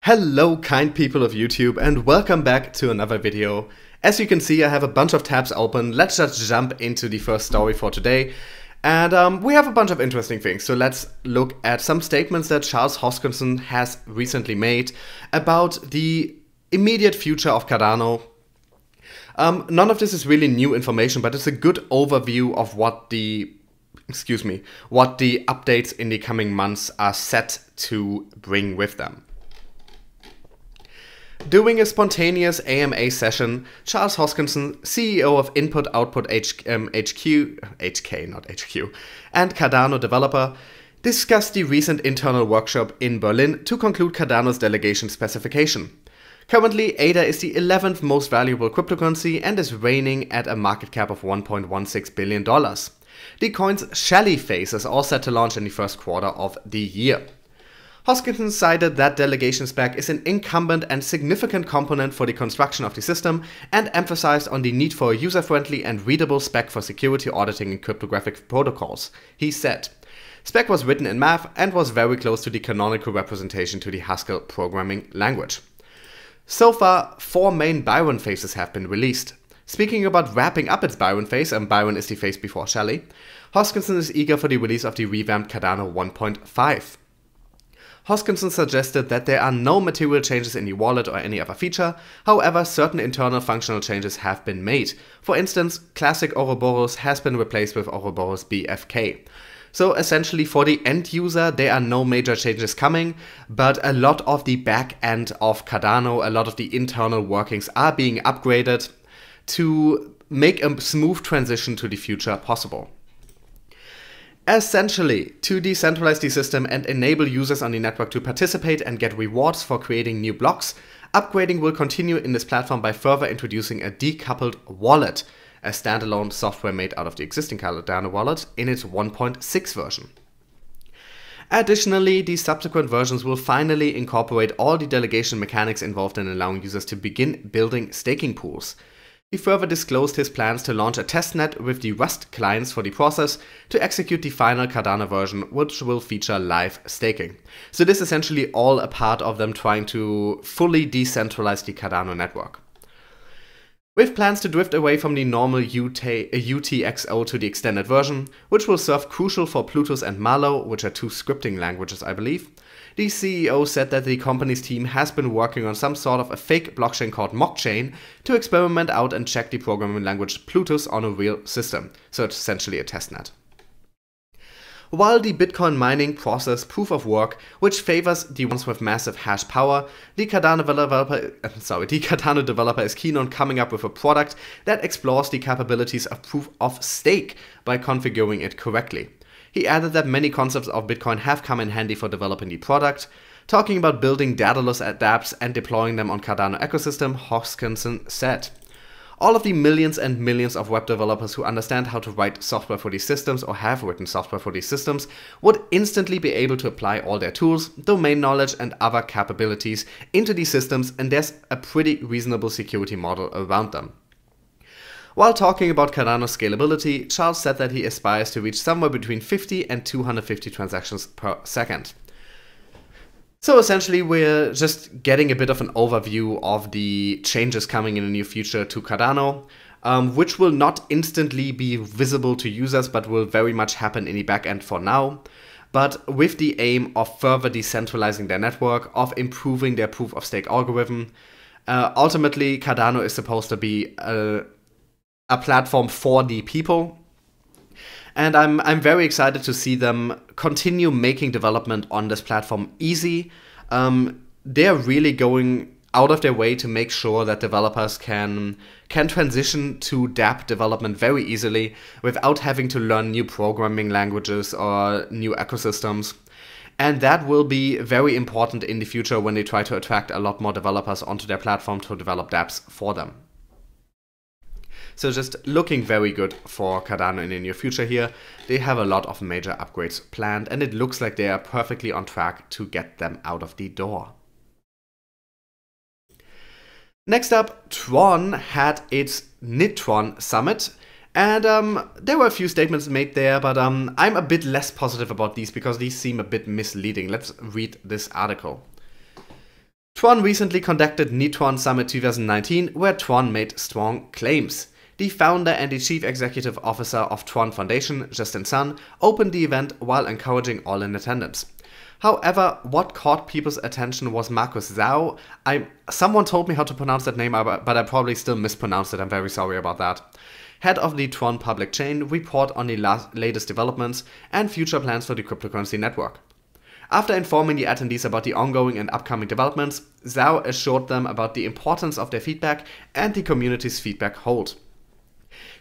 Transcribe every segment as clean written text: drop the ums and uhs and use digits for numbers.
Hello kind people of YouTube and welcome back to another video. As you can see, I have a bunch of tabs open. Let's just jump into the first story for today. And we have a bunch of interesting things. So let's look at some statements that Charles Hoskinson has recently made about the immediate future of Cardano. None of this is really new information, but it's a good overview of what the updates in the coming months are set to bring with them. During a spontaneous AMA session, Charles Hoskinson, CEO of Input Output HK, and Cardano developer, discussed the recent internal workshop in Berlin to conclude Cardano's delegation specification. Currently, ADA is the 11th most valuable cryptocurrency and is reigning at a market cap of $1.16 billion. The coin's Shelly phase is all set to launch in the first quarter of the year. Hoskinson cited that delegation spec is an incumbent and significant component for the construction of the system and emphasized on the need for a user-friendly and readable spec for security auditing in cryptographic protocols. He said, "Spec was written in math and was very close to the canonical representation to the Haskell programming language." So far, 4 main Byron phases have been released. Speaking about wrapping up its Byron phase, and Byron is the phase before Shelly, Hoskinson is eager for the release of the revamped Cardano 1.5. Hoskinson suggested that there are no material changes in the wallet or any other feature, however certain internal functional changes have been made. For instance, classic Ouroboros has been replaced with Ouroboros BFK. So essentially for the end user there are no major changes coming, but a lot of the back end of Cardano, a lot of the internal workings are being upgraded to make a smooth transition to the future possible. Essentially, to decentralize the system and enable users on the network to participate and get rewards for creating new blocks, upgrading will continue in this platform by further introducing a decoupled wallet, a standalone software made out of the existing Cardano wallet, in its 1.6 version. Additionally, the subsequent versions will finally incorporate all the delegation mechanics involved in allowing users to begin building staking pools. He further disclosed his plans to launch a testnet with the Rust clients for the process to execute the final Cardano version, which will feature live staking. So this is essentially all a part of them trying to fully decentralize the Cardano network. With plans to drift away from the normal UTXO to the extended version, which will serve crucial for Plutus and Malo, which are 2 scripting languages I believe, the CEO said that the company's team has been working on some sort of a fake blockchain called Mockchain to experiment out and check the programming language Plutus on a real system, so it's essentially a testnet. While the Bitcoin mining process proof of work, which favors the ones with massive hash power, the Cardano developer is keen on coming up with a product that explores the capabilities of proof of stake by configuring it correctly. He added that many concepts of Bitcoin have come in handy for developing the product. Talking about building Daedalus dApps and deploying them on Cardano ecosystem, Hoskinson said, "All of the millions and millions of web developers who understand how to write software for these systems or have written software for these systems would instantly be able to apply all their tools, domain knowledge and other capabilities into these systems, and there's a pretty reasonable security model around them." While talking about Cardano scalability, Charles said that he aspires to reach somewhere between 50 and 250 transactions per second. So essentially we're just getting a bit of an overview of the changes coming in the near future to Cardano, which will not instantly be visible to users but will very much happen in the backend for now, but with the aim of further decentralizing their network, of improving their proof of stake algorithm. Ultimately, Cardano is supposed to be a platform for the people, and I'm very excited to see them continue making development on this platform easy. They're really going out of their way to make sure that developers can transition to dApp development very easily without having to learn new programming languages or new ecosystems. And that will be very important in the future when they try to attract a lot more developers onto their platform to develop dApps for them. So just looking very good for Cardano in the near future here. They have a lot of major upgrades planned and it looks like they are perfectly on track to get them out of the door. Next up, Tron had its Tron summit, and there were a few statements made there, but I'm a bit less positive about these because these seem a bit misleading. Let's read this article. Tron recently conducted Tron Summit 2019, where Tron made strong claims. The founder and the chief executive officer of Tron Foundation, Justin Sun, opened the event while encouraging all in attendance. However, what caught people's attention was Markus Zhao. Someone told me how to pronounce that name, but I probably still mispronounced it. I'm very sorry about that. Head of the Tron public chain, report on the latest developments and future plans for the cryptocurrency network. After informing the attendees about the ongoing and upcoming developments, Zhao assured them about the importance of their feedback and the community's feedback hold.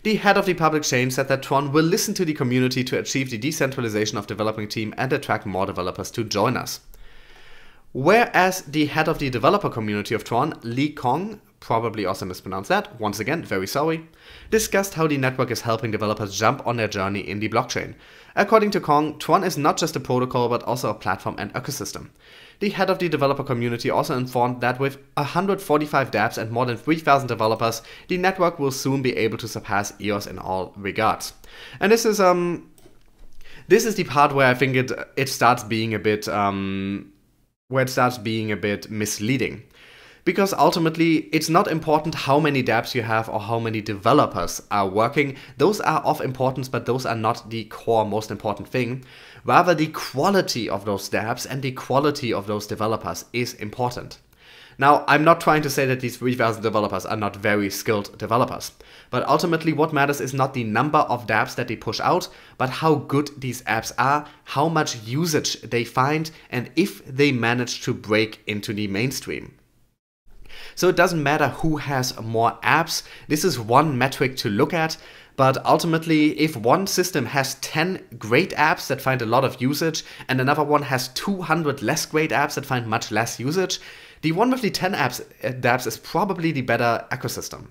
The head of the public chain said that Tron will listen to the community to achieve the decentralization of the developing team and attract more developers to join us. Whereas the head of the developer community of Tron, Li Kong, probably also mispronounced that, once again, very sorry, discussed how the network is helping developers jump on their journey in the blockchain. According to Kong, Tron is not just a protocol but also a platform and ecosystem. The head of the developer community also informed that with 145 dApps and more than 3,000 developers, the network will soon be able to surpass EOS in all regards. And this is the part where I think it starts being a bit misleading. Because ultimately, it's not important how many dApps you have or how many developers are working. Those are of importance, but those are not the core most important thing. Rather, the quality of those dApps and the quality of those developers is important. Now, I'm not trying to say that these 3,000 developers are not very skilled developers. But ultimately, what matters is not the number of dApps that they push out, but how good these apps are, how much usage they find, and if they manage to break into the mainstream. So it doesn't matter who has more apps, this is one metric to look at, but ultimately if one system has 10 great apps that find a lot of usage and another one has 200 less great apps that find much less usage, the one with the 10 dApps is probably the better ecosystem.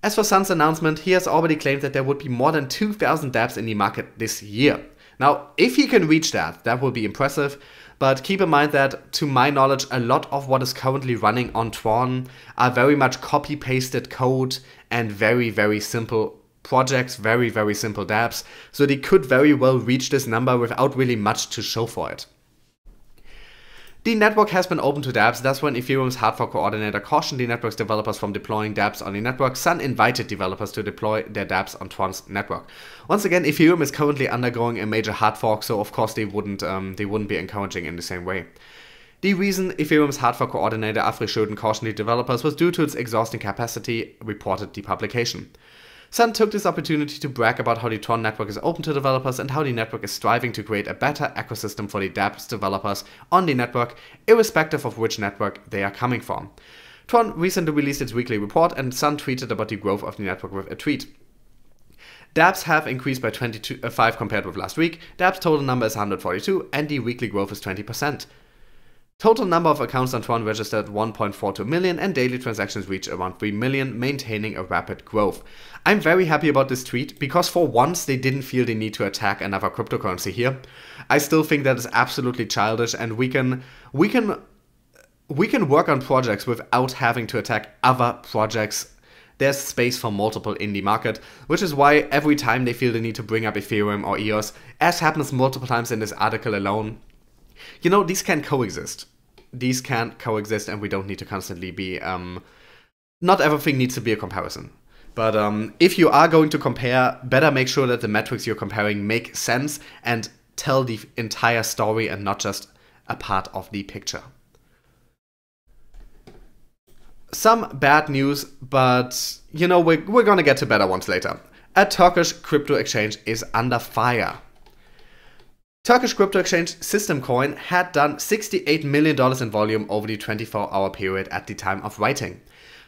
As for Sun's announcement, he has already claimed that there would be more than 2,000 dApps in the market this year. Now, if he can reach that, that will be impressive. But keep in mind that, to my knowledge, a lot of what is currently running on Tron are very much copy-pasted code and very, very simple projects, very, very simple dApps. So they could very well reach this number without really much to show for it. The network has been open to dApps. That's when Ethereum's hard fork coordinator cautioned the network's developers from deploying dApps on the network. Sun invited developers to deploy their dApps on Tron's network. Once again, Ethereum is currently undergoing a major hard fork, so of course they wouldn't be encouraging in the same way. The reason Ethereum's hard fork coordinator Afri Schöden cautioned the developers was due to its exhausting capacity, reported the publication. Sun took this opportunity to brag about how the Tron network is open to developers and how the network is striving to create a better ecosystem for the dApps developers on the network, irrespective of which network they are coming from. Tron recently released its weekly report, and Sun tweeted about the growth of the network with a tweet. dApps have increased by 5 compared with last week, dApps total number is 142, and the weekly growth is 20%. Total number of accounts on Tron registered 1.42 million and daily transactions reached around 3 million, maintaining a rapid growth. I'm very happy about this tweet because for once they didn't feel the need to attack another cryptocurrency here. I still think that is absolutely childish, and we can work on projects without having to attack other projects. There's space for multiple in the market, which is why every time they feel the need to bring up Ethereum or EOS, as happens multiple times in this article alone, you know, these can coexist. These can coexist, and we don't need to constantly be... not everything needs to be a comparison. But if you are going to compare, better make sure that the metrics you're comparing make sense and tell the entire story and not just a part of the picture. Some bad news, but you know, we're gonna get to better ones later. A Turkish crypto exchange is under fire. Turkish crypto exchange Systemkoin had done $68 million in volume over the 24-hour period at the time of writing.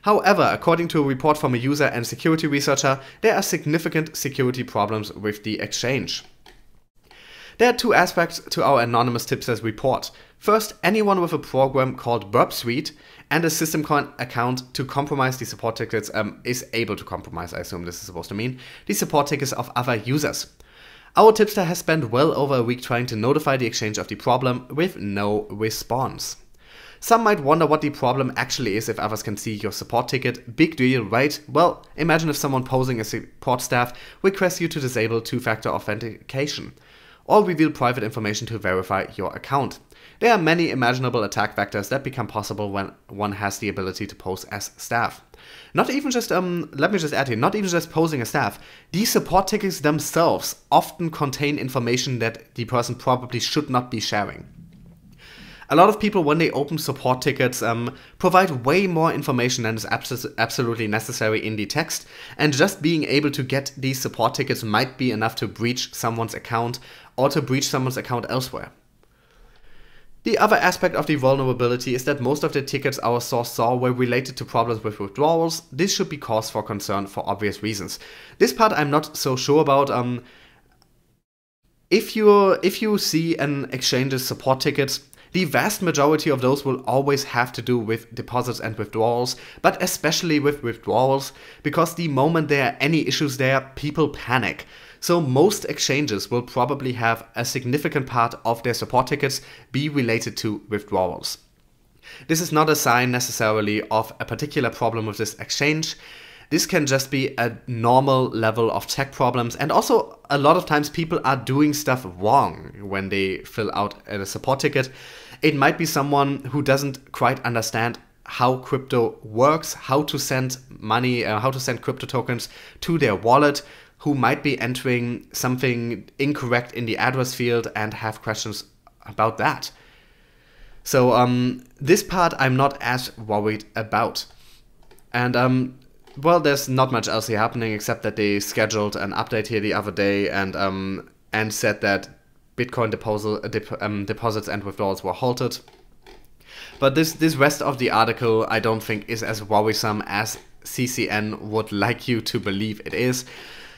However, according to a report from a user and security researcher, there are significant security problems with the exchange. There are two aspects to our anonymous tipster's report. First, anyone with a program called Burp Suite and a Systemkoin account to compromise the support tickets is able to compromise, I assume this is supposed to mean, the support tickets of other users. Our tipster has spent well over a week trying to notify the exchange of the problem with no response. Some might wonder what the problem actually is if others can see your support ticket. Big deal, right? Well, imagine if someone posing as support staff requests you to disable two-factor authentication. or reveal private information to verify your account. There are many imaginable attack vectors that become possible when one has the ability to pose as staff. Not even just, let me just add here, not even just posing as staff. These support tickets themselves often contain information that the person probably should not be sharing. A lot of people, when they open support tickets, provide way more information than is absolutely necessary in the text, and just being able to get these support tickets might be enough to breach someone's account or to breach someone's account elsewhere. The other aspect of the vulnerability is that most of the tickets our source saw were related to problems with withdrawals. This should be cause for concern for obvious reasons. This part I'm not so sure about. If you see an exchange's support tickets, the vast majority of those will always have to do with deposits and withdrawals, but especially with withdrawals, because the moment there are any issues there, people panic. So most exchanges will probably have a significant part of their support tickets be related to withdrawals. This is not a sign necessarily of a particular problem with this exchange. This can just be a normal level of tech problems, and also a lot of times people are doing stuff wrong when they fill out a support ticket. It might be someone who doesn't quite understand how crypto works, how to send money, how to send crypto tokens to their wallet, who might be entering something incorrect in the address field and have questions about that. So this part I'm not as worried about. And well, there's not much else here happening except that they scheduled an update here the other day and said that Bitcoin deposits and withdrawals were halted. But this rest of the article I don't think is as worrisome as CCN would like you to believe it is,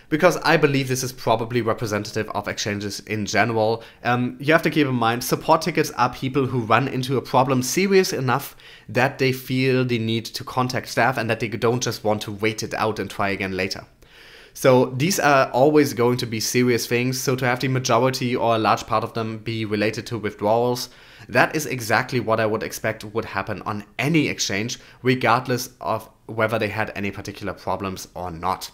because I believe this is probably representative of exchanges in general. You have to keep in mind, support tickets are people who run into a problem serious enough that they feel the need to contact staff and that they don't just want to wait it out and try again later. So these are always going to be serious things, so to have the majority or a large part of them be related to withdrawals, that is exactly what I would expect would happen on any exchange, regardless of whether they had any particular problems or not.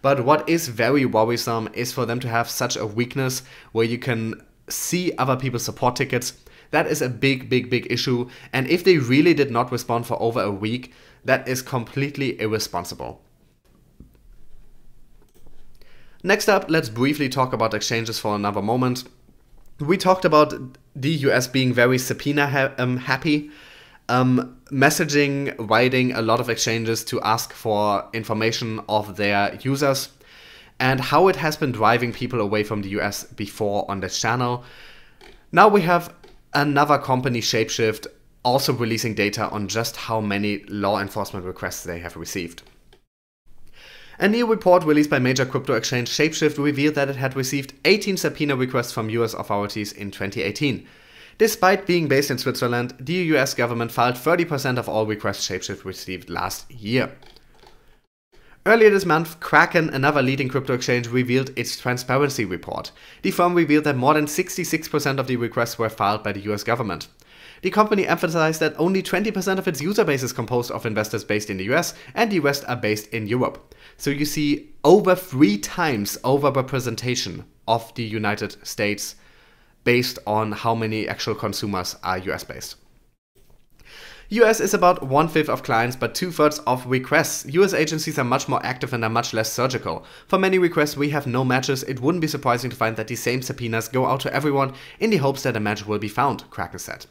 But what is very worrisome is for them to have such a weakness where you can see other people's support tickets. That is a big issue, and if they really did not respond for over a week, that is completely irresponsible. Next up, let's briefly talk about exchanges for another moment. We talked about the US being very subpoena happy, messaging, writing a lot of exchanges to ask for information of their users, and how it has been driving people away from the US before on this channel. Now we have another company, Shapeshift, also releasing data on just how many law enforcement requests they have received. A new report released by major crypto exchange Shapeshift revealed that it had received 18 subpoena requests from US authorities in 2018. Despite being based in Switzerland, the US government filed 30% of all requests Shapeshift received last year. Earlier this month, Kraken, another leading crypto exchange, revealed its transparency report. The firm revealed that more than 66% of the requests were filed by the US government. The company emphasized that only 20% of its user base is composed of investors based in the US, and the rest are based in Europe. So you see over 3 times overrepresentation of the United States based on how many actual consumers are US based. US is about 1/5 of clients but 2/3 of requests. US agencies are much more active and are much less surgical. For many requests we have no matches. It wouldn't be surprising to find that the same subpoenas go out to everyone in the hopes that a match will be found, Kraken said.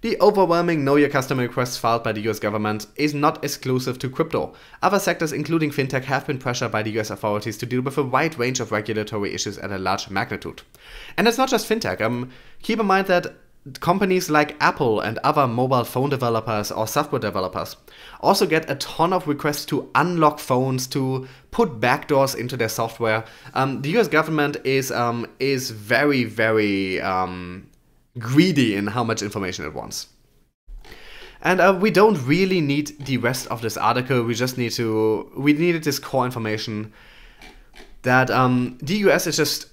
The overwhelming Know Your Customer requests filed by the US government is not exclusive to crypto. Other sectors, including fintech, have been pressured by the US authorities to deal with a wide range of regulatory issues at a large magnitude. And it's not just fintech. Keep in mind that companies like Apple and other mobile phone developers or software developers also get a ton of requests to unlock phones, to put backdoors into their software. The US government is very greedy in how much information it wants. And we don't really need the rest of this article. We needed this core information that the US is just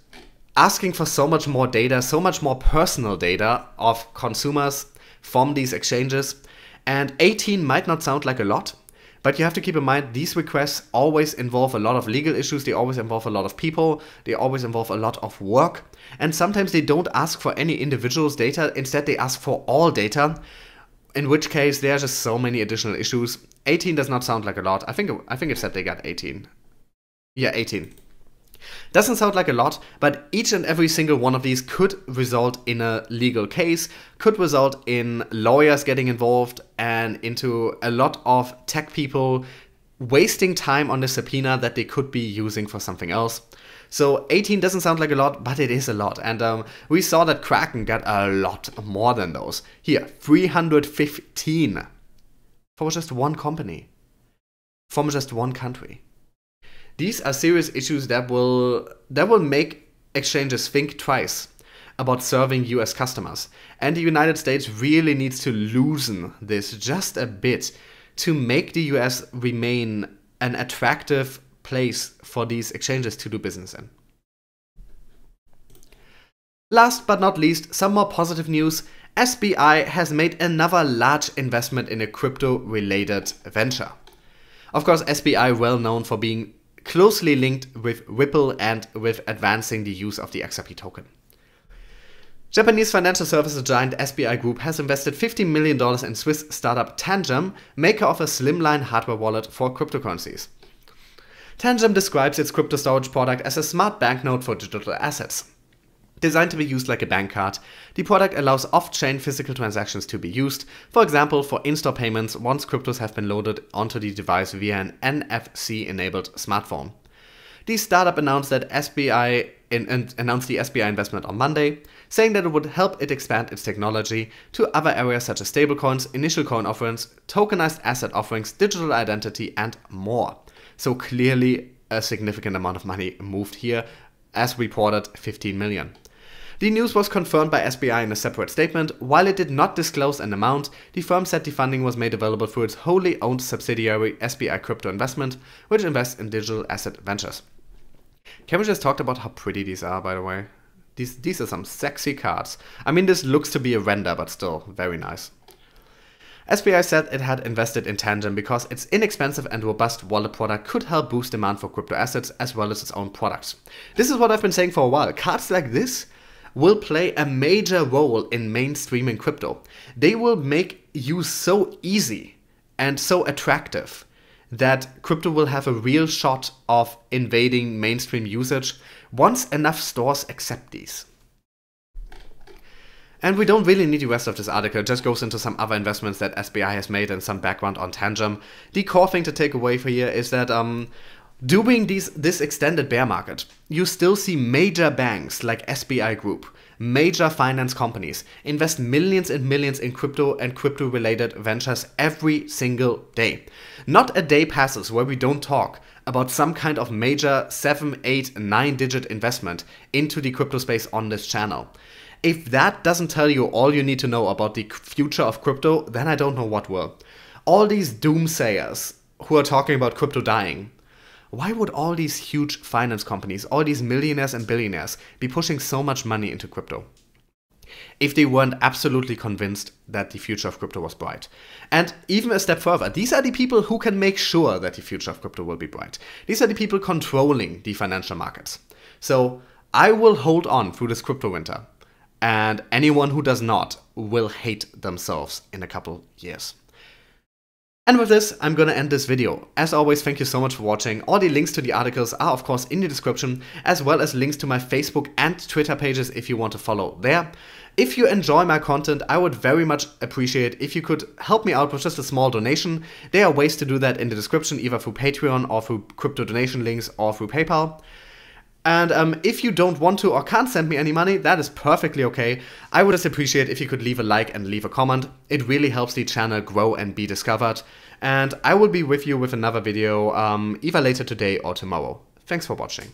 asking for so much more data, so much more personal data of consumers from these exchanges. And 18 might not sound like a lot, But you have to keep in mind, these requests always involve a lot of legal issues, they always involve a lot of people, they always involve a lot of work, and sometimes they don't ask for any individual's data, instead they ask for all data, in which case there are just so many additional issues. 18 does not sound like a lot. I think it said they got 18. Yeah, 18. Doesn't sound like a lot, but each and every single one of these could result in a legal case, could result in lawyers getting involved, and into a lot of tech people wasting time on the subpoena that they could be using for something else. So 18 doesn't sound like a lot, but it is a lot. And we saw that Kraken got a lot more than those. Here, 315 for just one company, from just one country. These are serious issues that will make exchanges think twice about serving US customers. And the United States really needs to loosen this just a bit to make the US remain an attractive place for these exchanges to do business in. Last but not least, some more positive news. SBI has made another large investment in a crypto-related venture. Of course, SBI well known for being closely linked with Ripple and with advancing the use of the XRP token. Japanese financial services giant SBI Group has invested $50 million in Swiss startup Tangem, maker of a slimline hardware wallet for cryptocurrencies. Tangem describes its crypto storage product as a smart banknote for digital assets. Designed to be used like a bank card, the product allows off-chain physical transactions to be used, for example for in-store payments once cryptos have been loaded onto the device via an NFC-enabled smartphone. The startup announced the SBI investment on Monday, saying that it would help it expand its technology to other areas such as stablecoins, initial coin offerings, tokenized asset offerings, digital identity, and more. So clearly a significant amount of money moved here, as reported 15 million. The news was confirmed by SBI in a separate statement. While it did not disclose an amount, the firm said the funding was made available through its wholly owned subsidiary SBI Crypto Investment, which invests in digital asset ventures. Can we just talk about how pretty these are, by the way? These are some sexy cards. I mean, this looks to be a render, but still very nice. SBI said it had invested in Tangem because its inexpensive and robust wallet product could help boost demand for crypto assets as well as its own products. This is what I've been saying for a while. Cards like this will play a major role in mainstreaming crypto. They will make use so easy and so attractive that crypto will have a real shot of invading mainstream usage once enough stores accept these. And we don't really need the rest of this article, it just goes into some other investments that SBI has made and some background on Tangem. The core thing to take away from here is that during this extended bear market, you still see major banks like SBI Group, major finance companies invest millions and millions in crypto and crypto-related ventures every single day. Not a day passes where we don't talk about some kind of major 7, 8, 9-digit investment into the crypto space on this channel. If that doesn't tell you all you need to know about the future of crypto, then I don't know what will. All these doomsayers who are talking about crypto dying, why would all these huge finance companies, all these millionaires and billionaires be pushing so much money into crypto if they weren't absolutely convinced that the future of crypto was bright? And even a step further, these are the people who can make sure that the future of crypto will be bright. These are the people controlling the financial markets. So I will hold on through this crypto winter, and anyone who does not will hate themselves in a couple years. And with this, I'm gonna end this video. As always, thank you so much for watching. All the links to the articles are of course in the description, as well as links to my Facebook and Twitter pages if you want to follow there. If you enjoy my content, I would very much appreciate if you could help me out with just a small donation. There are ways to do that in the description, either through Patreon or through crypto donation links or through PayPal. And if you don't want to or can't send me any money, that is perfectly okay. I would just appreciate if you could leave a like and leave a comment. It really helps the channel grow and be discovered. And I will be with you with another video either later today or tomorrow. Thanks for watching.